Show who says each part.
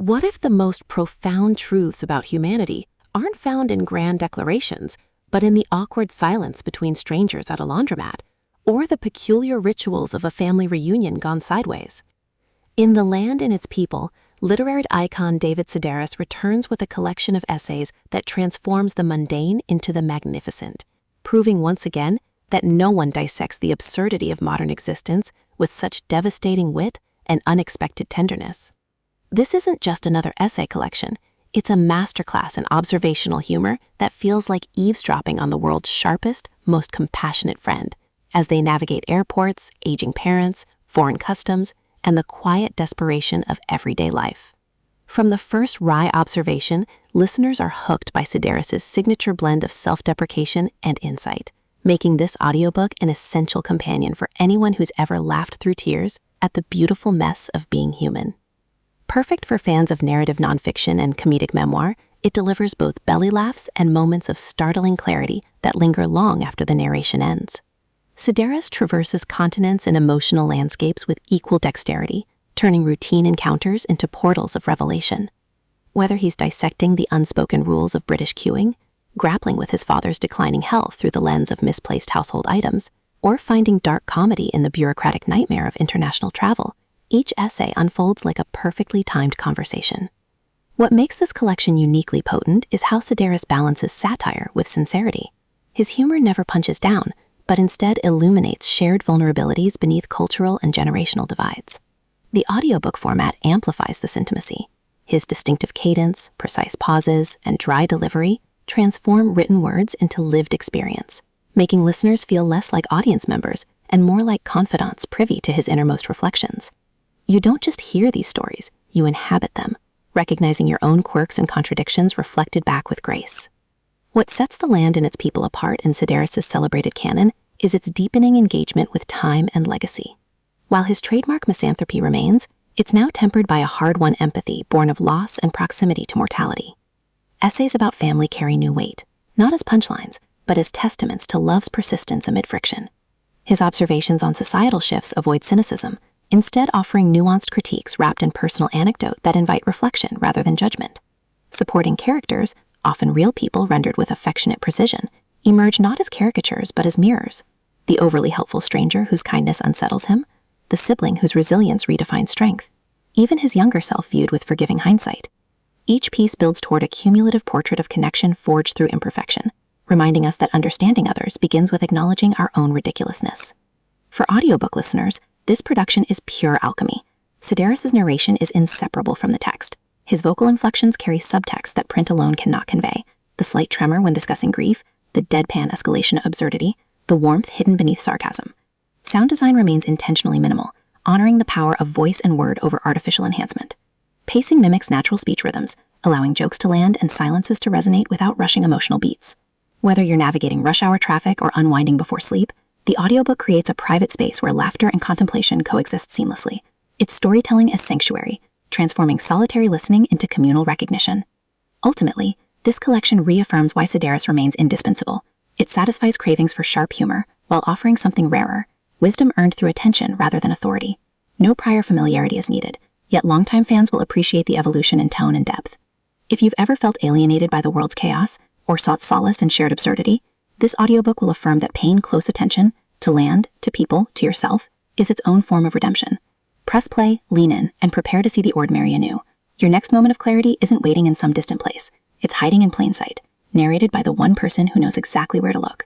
Speaker 1: What if the most profound truths about humanity aren't found in grand declarations, but in the awkward silence between strangers at a laundromat, or the peculiar rituals of a family reunion gone sideways? In The Land and Its People, literary icon David Sedaris returns with a collection of essays that transforms the mundane into the magnificent, proving once again that no one dissects the absurdity of modern existence with such devastating wit and unexpected tenderness. This isn't just another essay collection, it's a masterclass in observational humor that feels like eavesdropping on the world's sharpest, most compassionate friend, as they navigate airports, aging parents, foreign customs, and the quiet desperation of everyday life. From the first wry observation, listeners are hooked by Sedaris' signature blend of self-deprecation and insight, making this audiobook an essential companion for anyone who's ever laughed through tears at the beautiful mess of being human. Perfect for fans of narrative nonfiction and comedic memoir, it delivers both belly laughs and moments of startling clarity that linger long after the narration ends. Sedaris traverses continents and emotional landscapes with equal dexterity, turning routine encounters into portals of revelation. Whether he's dissecting the unspoken rules of British queuing, grappling with his father's declining health through the lens of misplaced household items, or finding dark comedy in the bureaucratic nightmare of international travel, each essay unfolds like a perfectly timed conversation. What makes this collection uniquely potent is how Sedaris balances satire with sincerity. His humor never punches down, but instead illuminates shared vulnerabilities beneath cultural and generational divides. The audiobook format amplifies this intimacy. His distinctive cadence, precise pauses, and dry delivery transform written words into lived experience, making listeners feel less like audience members and more like confidants privy to his innermost reflections. You don't just hear these stories, you inhabit them, recognizing your own quirks and contradictions reflected back with grace. What sets The Land and Its People apart in Sedaris' celebrated canon is its deepening engagement with time and legacy. While his trademark misanthropy remains, it's now tempered by a hard-won empathy born of loss and proximity to mortality. Essays about family carry new weight, not as punchlines, but as testaments to love's persistence amid friction. His observations on societal shifts avoid cynicism, instead offering nuanced critiques wrapped in personal anecdote that invite reflection rather than judgment. Supporting characters, often real people rendered with affectionate precision, emerge not as caricatures but as mirrors. The overly helpful stranger whose kindness unsettles him, the sibling whose resilience redefines strength, even his younger self viewed with forgiving hindsight. Each piece builds toward a cumulative portrait of connection forged through imperfection, reminding us that understanding others begins with acknowledging our own ridiculousness. For audiobook listeners, this production is pure alchemy. Sedaris' narration is inseparable from the text. His vocal inflections carry subtext that print alone cannot convey, the slight tremor when discussing grief, the deadpan escalation of absurdity, the warmth hidden beneath sarcasm. Sound design remains intentionally minimal, honoring the power of voice and word over artificial enhancement. Pacing mimics natural speech rhythms, allowing jokes to land and silences to resonate without rushing emotional beats. Whether you're navigating rush hour traffic or unwinding before sleep, the audiobook creates a private space where laughter and contemplation coexist seamlessly. Its storytelling is sanctuary, transforming solitary listening into communal recognition. Ultimately, this collection reaffirms why Sedaris remains indispensable. It satisfies cravings for sharp humor while offering something rarer, wisdom earned through attention rather than authority. No prior familiarity is needed, yet longtime fans will appreciate the evolution in tone and depth. If you've ever felt alienated by the world's chaos or sought solace in shared absurdity, this audiobook will affirm that paying close attention to land, to people, to yourself is its own form of redemption. Press play, lean in, and prepare to see the ordinary anew. Your next moment of clarity isn't waiting in some distant place. It's hiding in plain sight, narrated by the one person who knows exactly where to look.